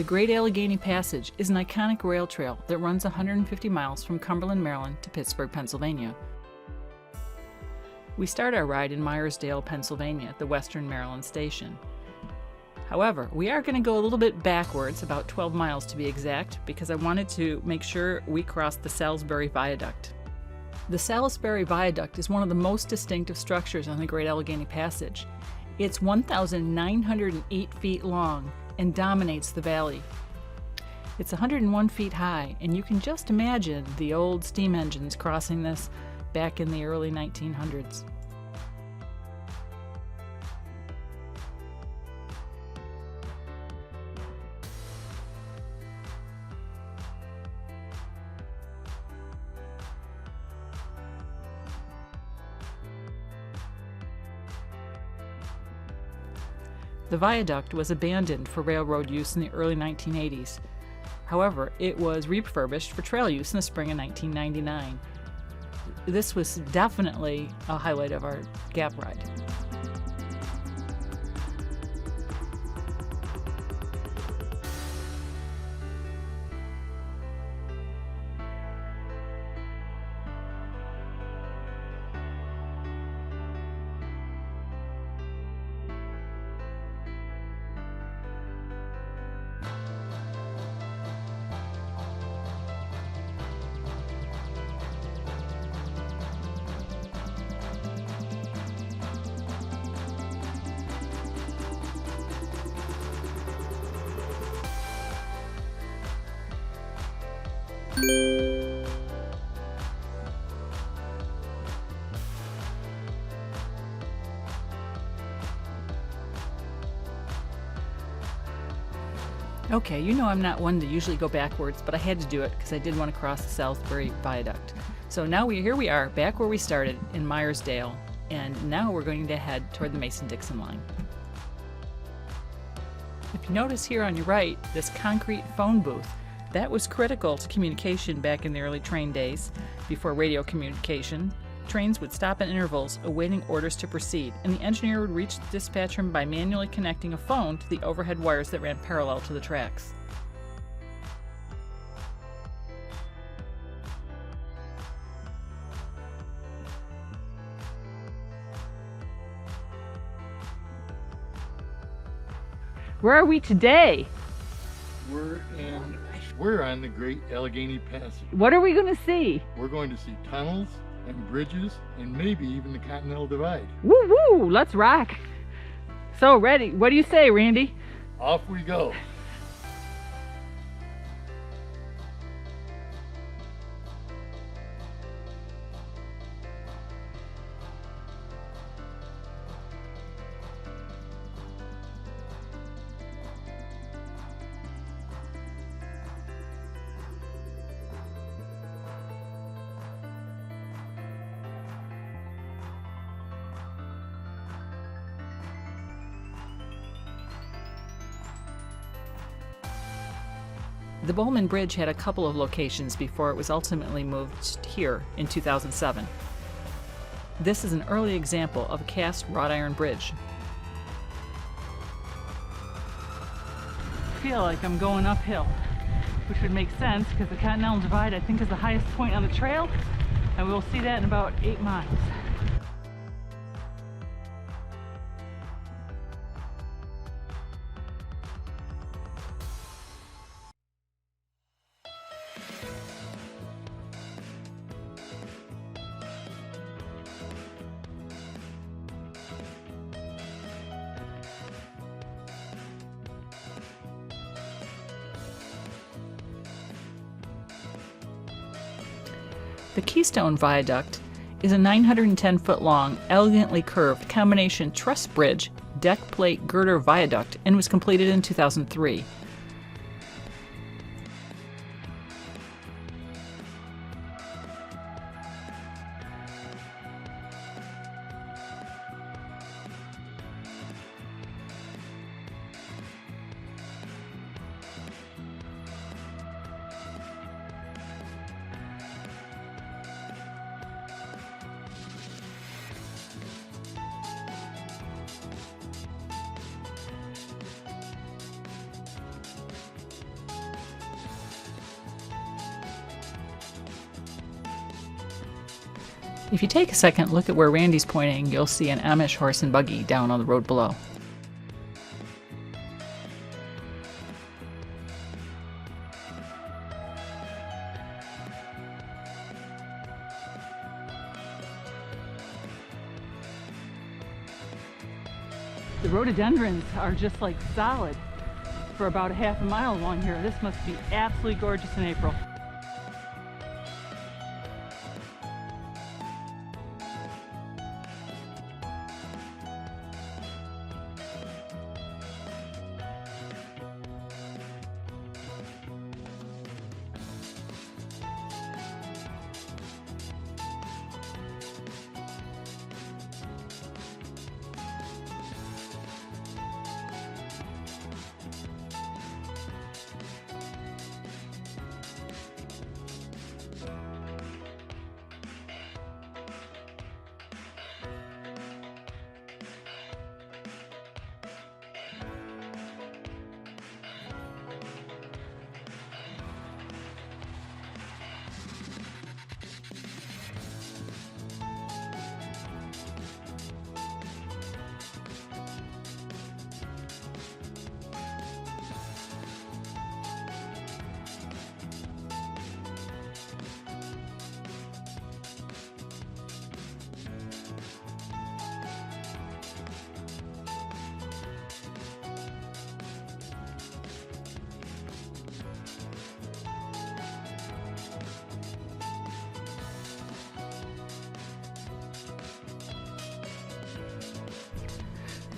The Great Allegheny Passage is an iconic rail trail that runs 150 miles from Cumberland, Maryland to Pittsburgh, Pennsylvania. We start our ride in Meyersdale, Pennsylvania, the Western Maryland station. However, we are going to go a little bit backwards, about 12 miles to be exact, because I wanted to make sure we crossed the Salisbury Viaduct. The Salisbury Viaduct is one of the most distinctive structures on the Great Allegheny Passage. It's 1,908 feet long and dominates the valley. It's 101 feet high, and you can just imagine the old steam engines crossing this back in the early 1900s. The viaduct was abandoned for railroad use in the early 1980s. However, it was refurbished for trail use in the spring of 1999. This was definitely a highlight of our Gap ride. Okay, you know I'm not one to usually go backwards, but I had to do it because I did want to cross the Salisbury Viaduct. So now here we are, back where we started in Meyersdale, and now we're going to head toward the Mason Dixon Line. If you notice here on your right, this concrete phone booth, that was critical to communication back in the early train days. Before radio communication, trains would stop at intervals, awaiting orders to proceed, and the engineer would reach the dispatch room by manually connecting a phone to the overhead wires that ran parallel to the tracks. Where are we today? We're on the Great Allegheny Passage. What are we going to see? We're going to see tunnels and bridges and maybe even the Continental Divide. Woo woo! Let's rock! So ready. What do you say, Randy? Off we go. The Bowman Bridge had a couple of locations before it was ultimately moved here in 2007. This is an early example of a cast wrought iron bridge. I feel like I'm going uphill, which would make sense because the Continental Divide, I think, is the highest point on the trail, and we'll see that in about 8 miles. The Keystone Viaduct is a 910-foot long, elegantly curved combination truss bridge, deck plate girder viaduct, and was completed in 2003. If you take a second look at where Randy's pointing, you'll see an Amish horse and buggy down on the road below. The rhododendrons are just like solid for about a half a mile along here. This must be absolutely gorgeous in April.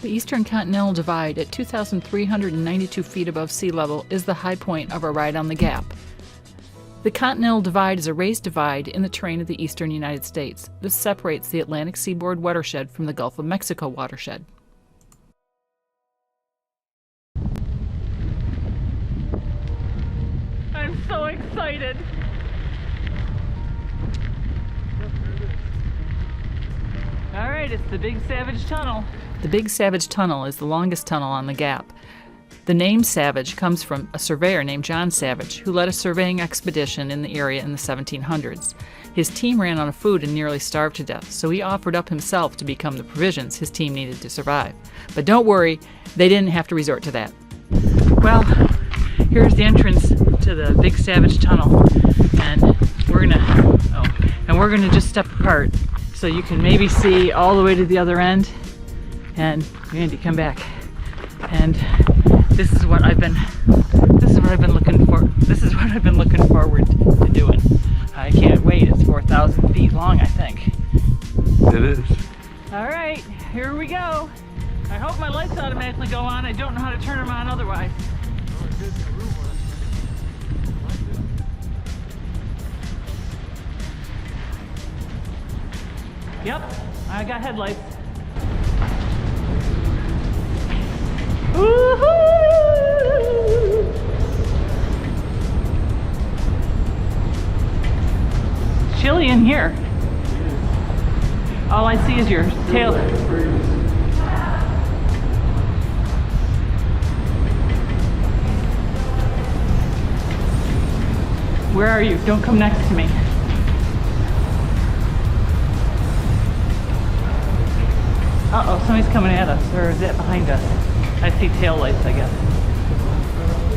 The Eastern Continental Divide at 2,392 feet above sea level is the high point of our ride on the Gap. The Continental Divide is a raised divide in the terrain of the eastern United States. This separates the Atlantic seaboard watershed from the Gulf of Mexico watershed. I'm so excited! All right, it's the Big Savage Tunnel. The Big Savage Tunnel is the longest tunnel on the Gap. The name Savage comes from a surveyor named John Savage, who led a surveying expedition in the area in the 1700s. His team ran out of food and nearly starved to death, so he offered up himself to become the provisions his team needed to survive. But don't worry, they didn't have to resort to that. Well, here's the entrance to the Big Savage Tunnel, and we're gonna just step apart so you can maybe see all the way to the other end. And Randy, come back. And this is what I've been looking for. This is what I've been looking forward to doing. I can't wait. It's 4,000 feet long, I think. It is. All right, here we go. I hope my lights automatically go on. I don't know how to turn them on otherwise. Yep, I got headlights. Woohoo! Chilly in here. All I see is your tail. Where are you? Don't come next to me. Uh-oh, somebody's coming at us, or is that behind us? I see tail lights, I guess.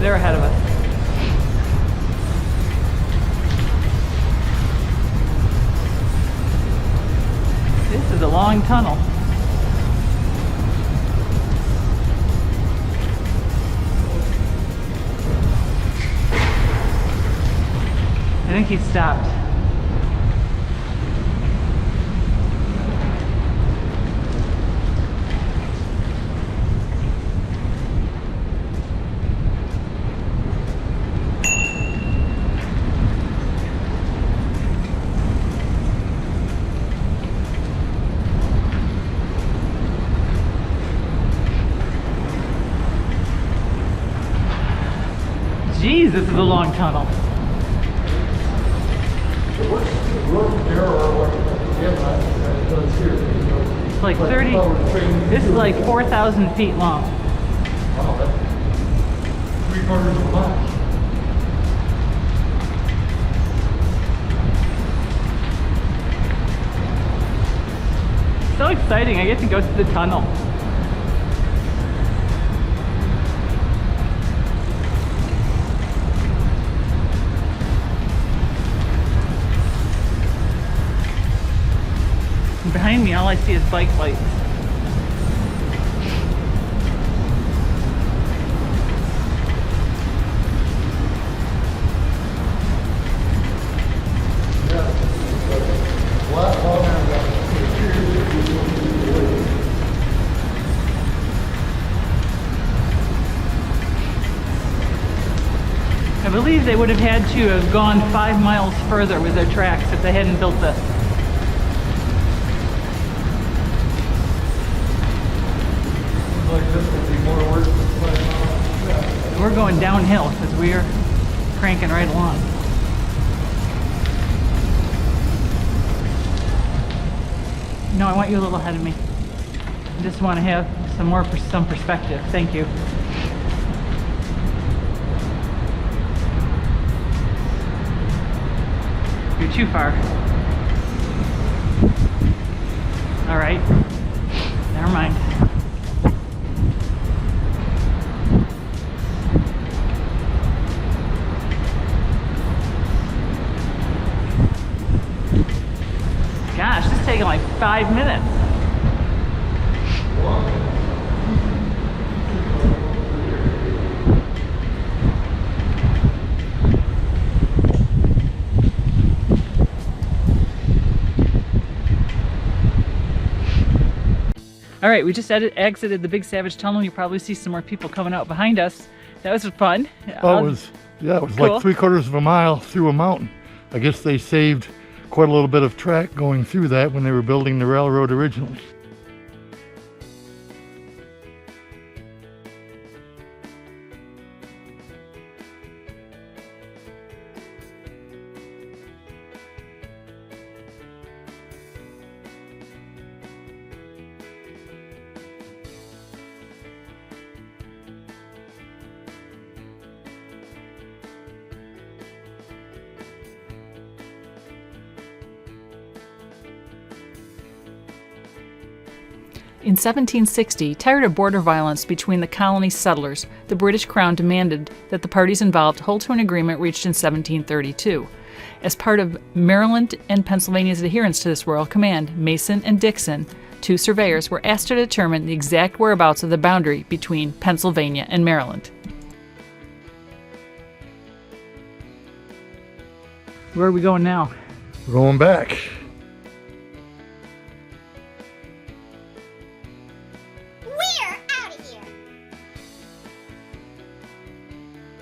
They're ahead of us. This is a long tunnel. I think he stopped. Jeez, this is a long tunnel. It's like 30, this is like 4,000 feet long. Wow, that's 3/4 of a mile. exciting. I get to go through the tunnel. And behind me, all I see is bike lights. I believe they would have had to have gone 5 miles further with their tracks if they hadn't built this. Like this would be more work than 5 miles. We're going downhill because we're cranking right along. No, I want you a little ahead of me. I just want to have some perspective. Thank you. You're too far. All right. Never mind. Gosh, this is taking like 5 minutes. All right, we just exited the Big Savage Tunnel. You probably see some more people coming out behind us. That was fun. Oh, it was Cool. like 3/4 of a mile through a mountain. I guess they saved quite a little bit of track going through that when they were building the railroad originally. In 1760, tired of border violence between the colony settlers, the British Crown demanded that the parties involved hold to an agreement reached in 1732. As part of Maryland and Pennsylvania's adherence to this royal command, Mason and Dixon, two surveyors, were asked to determine the exact whereabouts of the boundary between Pennsylvania and Maryland. Where are we going now? We're going back.